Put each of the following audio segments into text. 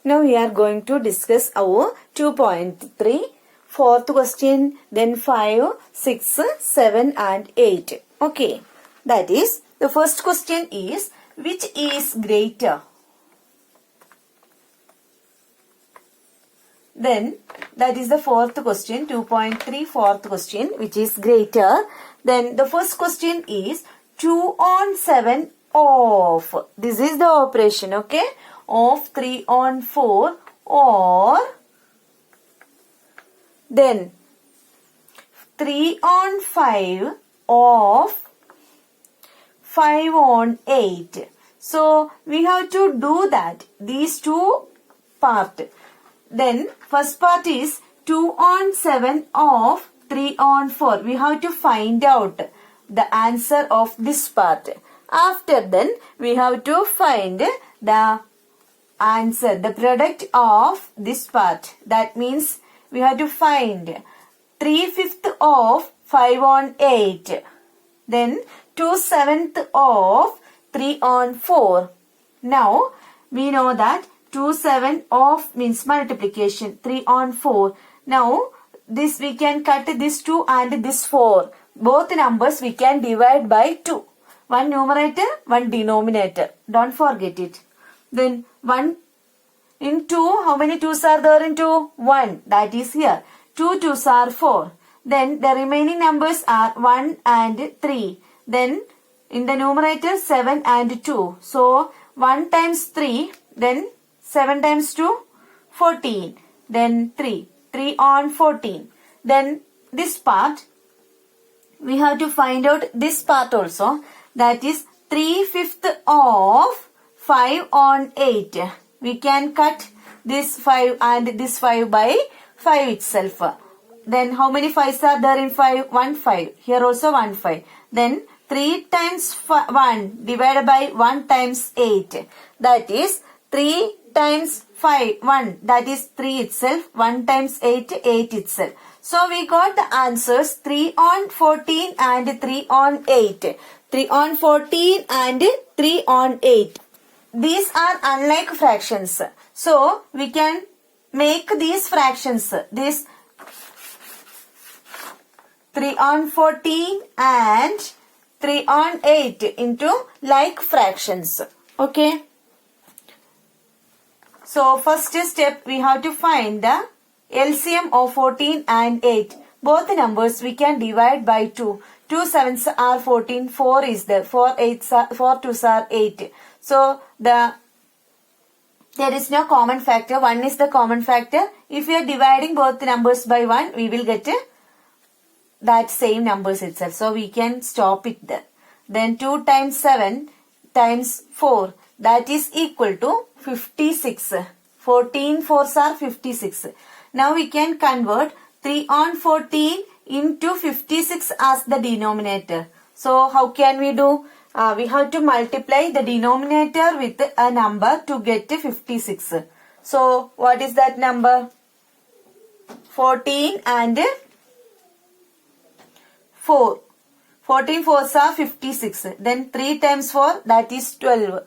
Now we are going to discuss our 2.3, fourth question, then 5, 6, 7 and 8. Okay, that is, the first question is, which is greater? Then that is the fourth question, 2.3, fourth question, which is greater. Then the first question is 2 on 7 of. This is the operation, okay? Of 3 on 4 or then 3 on 5 of 5 on 8. So we have to do that, these two parts. Then first part is 2 on 7 of 3 on 4. We have to find out the answer of this part. After then we have to find the answer, the product of this part. That means we have to find 3/5 of 5 on 8. Then 2/7 of 3 on 4. Now we know that 2/7 of means multiplication, 3 on 4. Now this we can cut this 2 and this 4. Both numbers we can divide by 2. One numerator, one denominator. Don't forget it. Then 1 in 2, how many 2's are there in 2? 1. That is here. 2 2's are 4. Then the remaining numbers are 1 and 3. Then in the numerator 7 and 2. So 1 times 3, then 7 times 2, 14. Then 3. 3 on 14. Then this part, we have to find out this part also. That is 3/5 of 5 on 8. We can cut this 5 and this 5 by 5 itself. Then how many 5's are there in 5? 1 5. Here also 1 5. Then 3 times 1 divided by 1 times 8. That is 3 times 5, 1. That is 3 itself. 1 times 8, 8 itself. So we got the answers 3 on 14 and 3 on 8. 3 on 14 and 3 on 8. These are unlike fractions. So we can make these fractions. This 3 on 14 and 3 on 8 into like fractions. Okay. So first step we have to find the LCM of 14 and 8. Both numbers we can divide by 2. 2 7's are 14, 4 is there. 4 2's are 8. So there is no common factor. 1 is the common factor. If we are dividing both numbers by 1, we will get that same numbers itself. So we can stop it there. Then 2 times 7 times 4, that is equal to 56. 14 4's are 56. Now we can convert 3 on 14 into 56 as the denominator. So how can we do? We have to multiply the denominator with a number to get 56. So what is that number? 14 and 4. 14 4's are 56. Then 3 times 4, that is 12.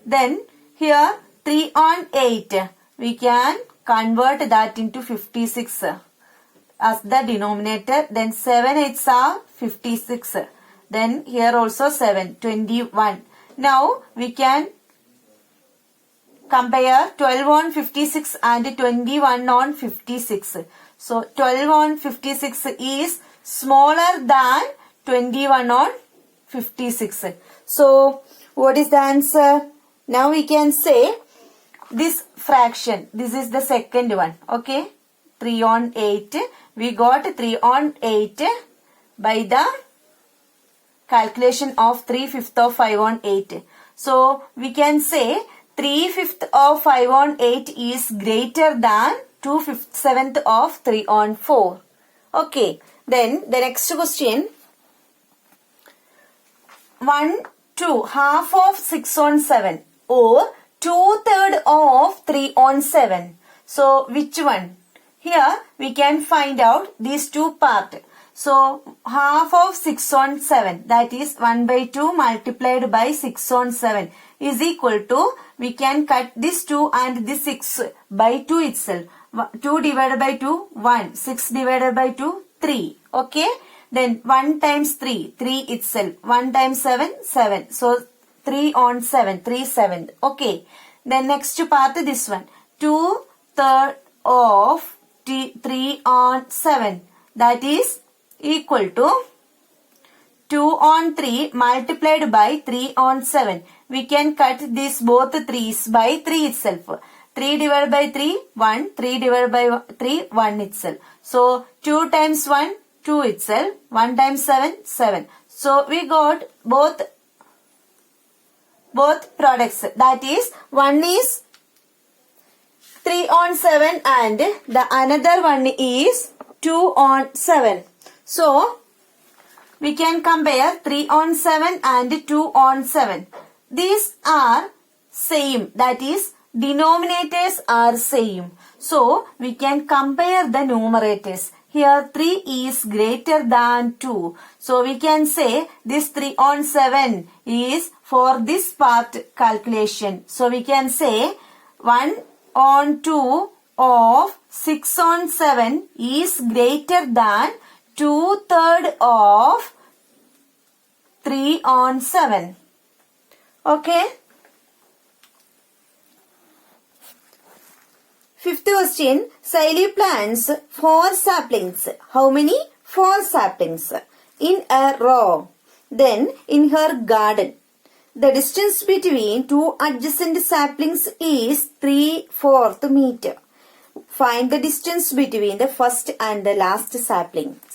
Then here 3 on 8. We can convert that into 56 as the denominator. Then 7 8's are 56. Then here also 7, 21. Now we can compare 12 on 56 and 21 on 56. So 12 on 56 is smaller than 21 on 56. So what is the answer? Now we can say this fraction. This is the second one. Okay. 3 on 8. We got 3 on 8 by the calculation of 3/5 of 5 on 8. So we can say 3/5 of 5 on 8 is greater than 2/7 of 3 on 4. Okay. Then the next question. 1/2 half of 6 on 7 or 2/3 of 3 on 7. So which one? Here we can find out these two parts. So half of 6 on 7, that is 1 by 2 multiplied by 6 on 7 is equal to, we can cut this 2 and this 6 by 2 itself. 2 divided by 2, 1. 6 divided by 2, 3. Okay. Then 1 times 3, 3 itself. 1 times 7, 7. So 3 on 7, 3 7. Okay. Then next part, this one. 2/3 of 3 on 7. That is equal to 2 on 3 multiplied by 3 on 7. We can cut this both 3's by 3 itself. 3 divided by 3, 1. 3 divided by 3, 1 itself. So 2 times 1, 2 itself. 1 times 7, 7. So we got both products. That is, one is 3 on 7 and the another one is 2 on 7. So we can compare 3 on 7 and 2 on 7. These are same. That is, denominators are same. So we can compare the numerators. Here 3 is greater than 2. So we can say this 3 on 7 is for this part calculation. So we can say 1 on 2 of 6 on 7 is greater than 2/3 of 3 on 7. Okay. Fifth question. Saili plants 4 saplings. How many? 4 saplings in a row. Then in her garden, the distance between 2 adjacent saplings is 3/4 meter. Find the distance between the first and the last saplings.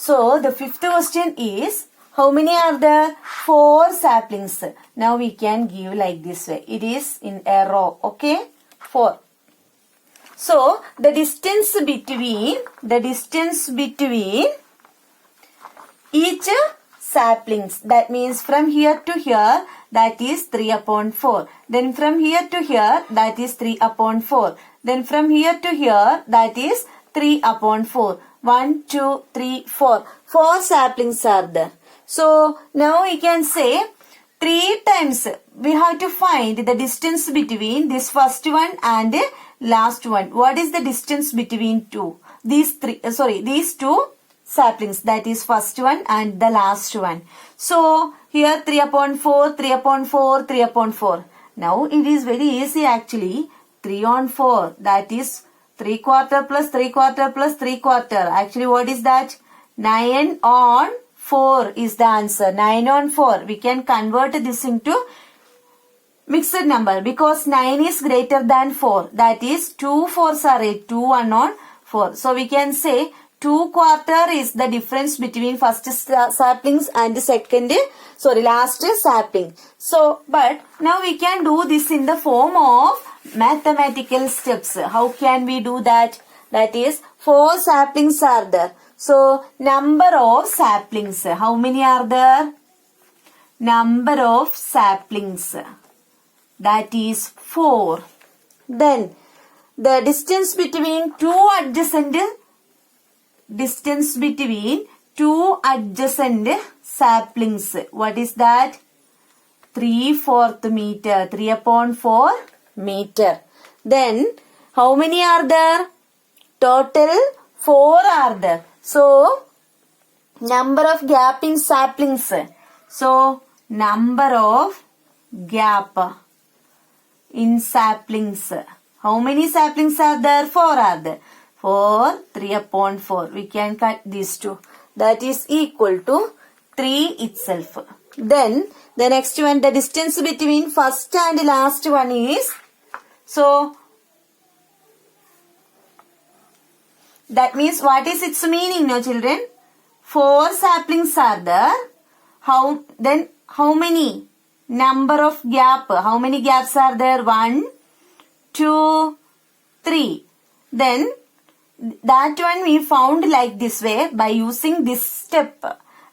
So the fifth question is, how many are there? 4 saplings. Now we can give like this way. It is in a row. Okay? 4. So the distance between each saplings, that means from here to here, that is 3/4. Then from here to here, that is 3/4. Then from here to here, that is 3/4. 1, 2, 3, 4. 4 saplings are there. So now we can say 3 times we have to find the distance between this first one and last one. What is the distance between these two saplings? That is first one and the last one. So here 3/4, 3/4, 3/4. Now it is very easy actually. 3 on 4, that is 3/4 plus 3/4 plus 3/4. Actually what is that? 9 on 4 is the answer. 9 on 4. We can convert this into mixed number because 9 is greater than 4. That is 2 4s are 8. 2 1 on 4. So we can say 2/4 is the difference between first saplings and last sapling. So but now we can do this in the form of mathematical steps. How can we do that? That is 4 saplings are there. So number of saplings. How many are there? Number of saplings. That is 4. Then the distance between two adjacent saplings. What is that? 3/4 meter. 3/4 meter. Then how many are there? Total 4 are there. So number of gapping saplings. So number of gap in saplings. How many saplings are there? 4 are there. 4, 3/4. We can cut these two. That is equal to 3 itself. Then the next one, the distance between first and last one is, so that means what is its meaning now children? 4 saplings are there. How many? Number of gap. How many gaps are there? 1, 2, 3. Then that one we found like this way by using this step.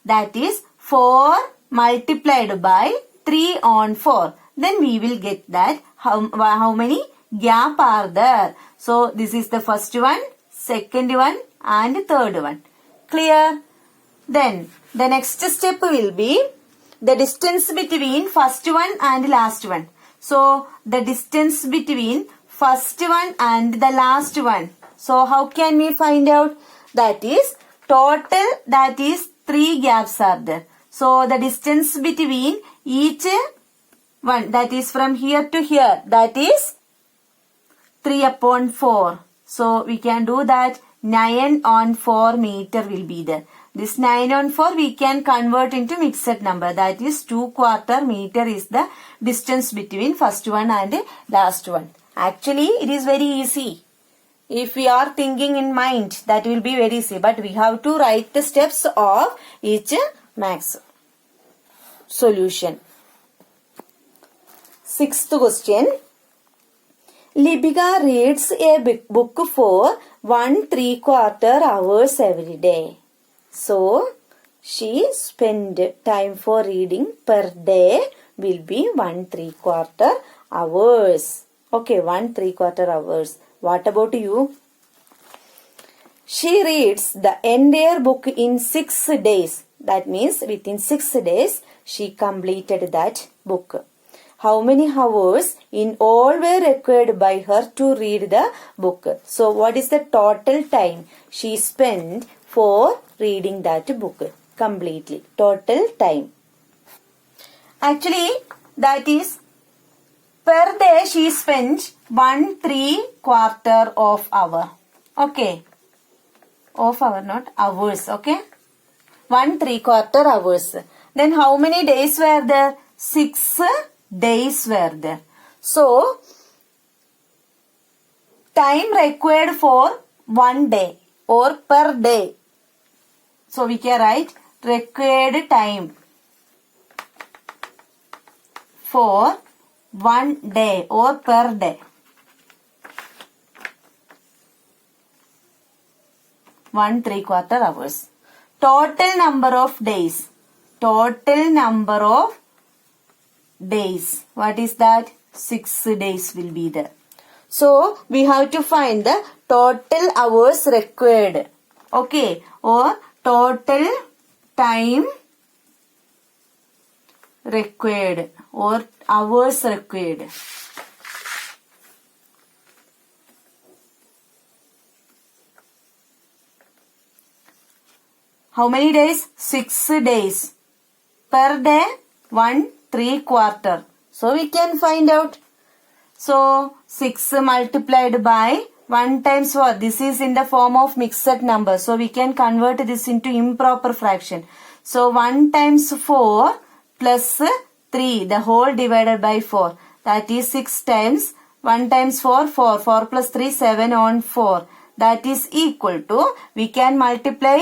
That is 4 multiplied by 3 on 4. Then we will get that how many gap are there. So this is the first one, second one and third one. Clear? Then the next step will be the distance between first one and last one. So the distance between first one and the last one. So how can we find out? That is total, that is 3 gaps are there. So the distance between each one, that is from here to here, that is 3 upon 4. So we can do that. 9 on 4 meter will be there. This 9 on 4 we can convert into mixed number. That is 2/4 meter is the distance between first one and last one. Actually, it is very easy. If we are thinking in mind, that will be very easy. But we have to write the steps of each max solution. Sixth question. Libika reads a book for 1¾ hours every day. So, she spend time for reading per day will be 1¾ hours. Okay, 1¾ hours. What about you? She reads the entire book in 6 days. That means within 6 days she completed that book. How many hours in all were required by her to read the book? So what is the total time she spent for reading that book completely? Total time. Actually, that is per day she spent 1¾ of hour. Okay. Of hour, not hours. Okay. 1¾ hours. Then how many days were there? 6 days were there. So, time required for 1 day or per day. So, we can write required time for 1 day or per day. 1¾ hours. Total number of days. Total number of days. What is that? 6 days will be there. So, we have to find the total hours required. Okay. Or total time required or hours required. How many days? 6 days. Per day, 1¾ So, we can find out. So, 6 multiplied by 1 times 4. This is in the form of mixed number. So, we can convert this into improper fraction. So, 1 times 4 plus 3. The whole divided by 4. That is 6 times 1 times 4. 4. 4 plus 3, 7 on 4. That is equal to, we can multiply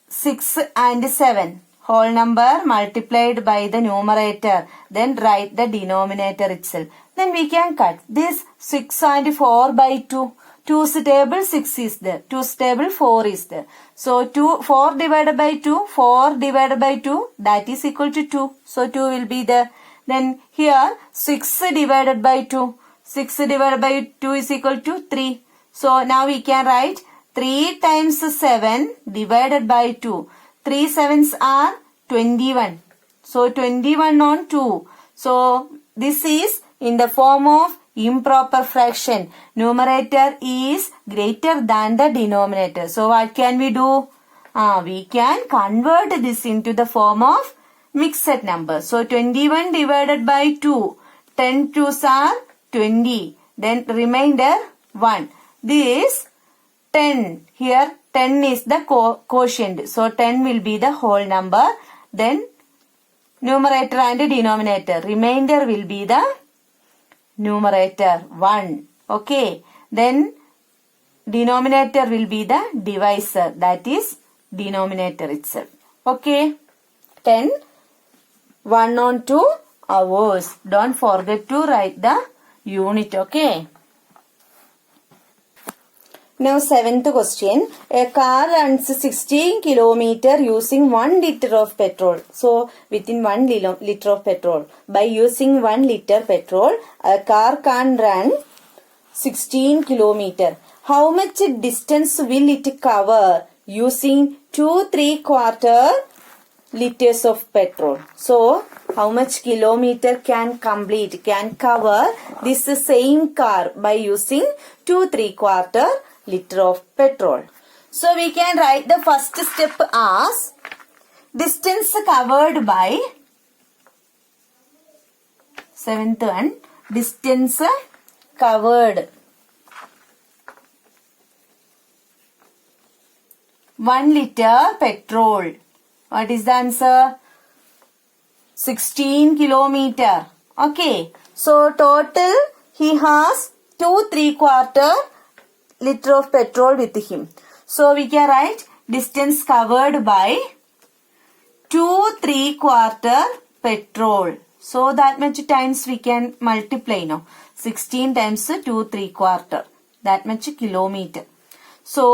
6 and 7. Whole number multiplied by the numerator. Then write the denominator itself. Then we can cut this 6 and 4 by 2. 2's table 6 is there. 2's table 4 is there. So 4 divided by 2. 4 divided by 2. That is equal to 2. So 2 will be there. Then here 6 divided by 2. 6 divided by 2 is equal to 3. So now we can write 3 times 7 divided by 2. 3 7s are 21. So 21 on 2. So this is in the form of improper fraction. Numerator is greater than the denominator. So what can we do? We can convert this into the form of mixed number. So 21 divided by 2. 10 2s are 20. Then remainder 1. This 10. Here 10 is the quotient. So 10 will be the whole number. Then numerator and denominator. Remainder will be the numerator 1. Okay. Then denominator will be the divisor. That is denominator itself. Okay. 10. 1 on 2 hours. Don't forget to write the unit. Okay. Now 7th question. A car runs 16 kilometer using 1 liter of petrol. So within 1 liter of petrol. By using 1 liter petrol, a car can run 16 kilometer. how much distance will it cover using 2 3/4 liters of petrol? So, how much kilometer can cover this same car by using 2 3/4 liter of petrol? So, we can write the first step as distance covered by 7th one, distance covered 1 liter petrol. What is the answer? 16 kilometer. Okay. So total he has 2 3/4 liter of petrol with him. So we can write distance covered by 2 3/4 petrol. So that much times we can multiply now. 16 times 2 3/4. That much kilometer. So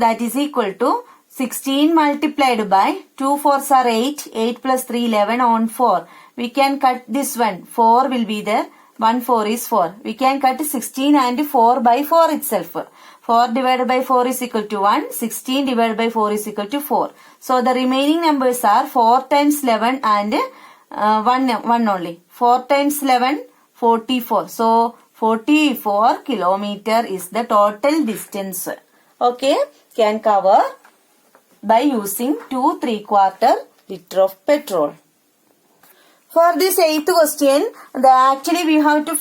that is equal to 16 multiplied by 2 4s are 8. 8 plus 3 11 on 4. We can cut this one. 4 will be there. 1 4 is 4. We can cut 16 and 4 by 4 itself. 4 divided by 4 is equal to 1. 16 divided by 4 is equal to 4. So the remaining numbers are 4 times 11 and 1 only. 4 times 11, 44. So 44 kilometer is the total distance. Okay, can cover by using 2 3/4 liter of petrol. For this 8th question, actually we have to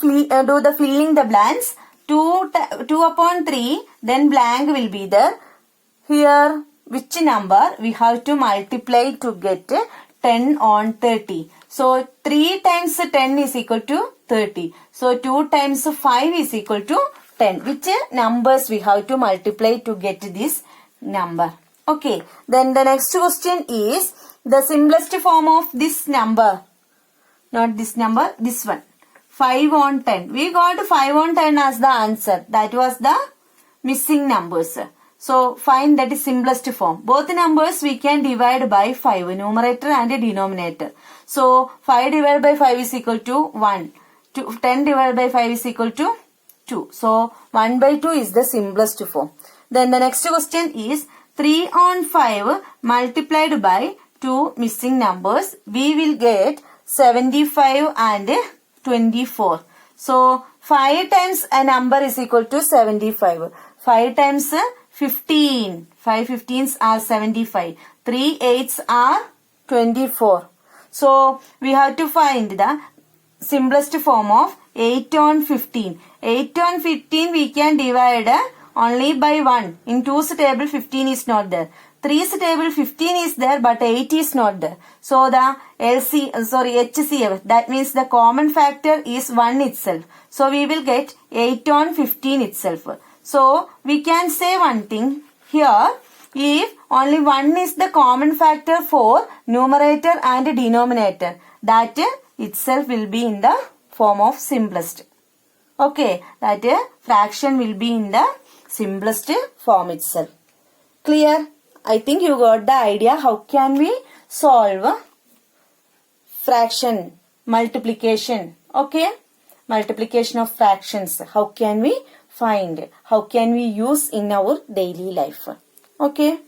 do the filling the blanks. 2 upon 3, then blank will be there. Here, which number we have to multiply to get 10 on 30. So 3 times 10 is equal to 30. So 2 times 5 is equal to 10. Which numbers we have to multiply to get this number? Okay. Then the next question is the simplest form of this number. Not this number, this one. 5 on 10. We got 5 on 10 as the answer. That was the missing numbers. So find that is simplest form. Both numbers we can divide by 5. Numerator and denominator. So 5 divided by 5 is equal to 1. 10 divided by 5 is equal to 2. So 1 by 2 is the simplest form. Then the next question is 3 on 5 multiplied by 2 missing numbers. We will get 75 and 24. So 5 times a number is equal to 75. 5 times 15. 5 15s are 75. 3 8s are 24. So we have to find the simplest form of 8 on 15. 8 on 15 we can divide only by 1. In 2's table 15 is not there. 3's table 15 is there but 8 is not there. So the HCF, that means the common factor is 1 itself. So we will get 8 on 15 itself. So we can say one thing here. If only 1 is the common factor for numerator and denominator, that itself will be in the form of simplest. Okay, that fraction will be in the simplest form itself. Clear? I think you got the idea how can we solve fraction, multiplication. Okay? Multiplication of fractions. How can we find? How can we use in our daily life? Okay?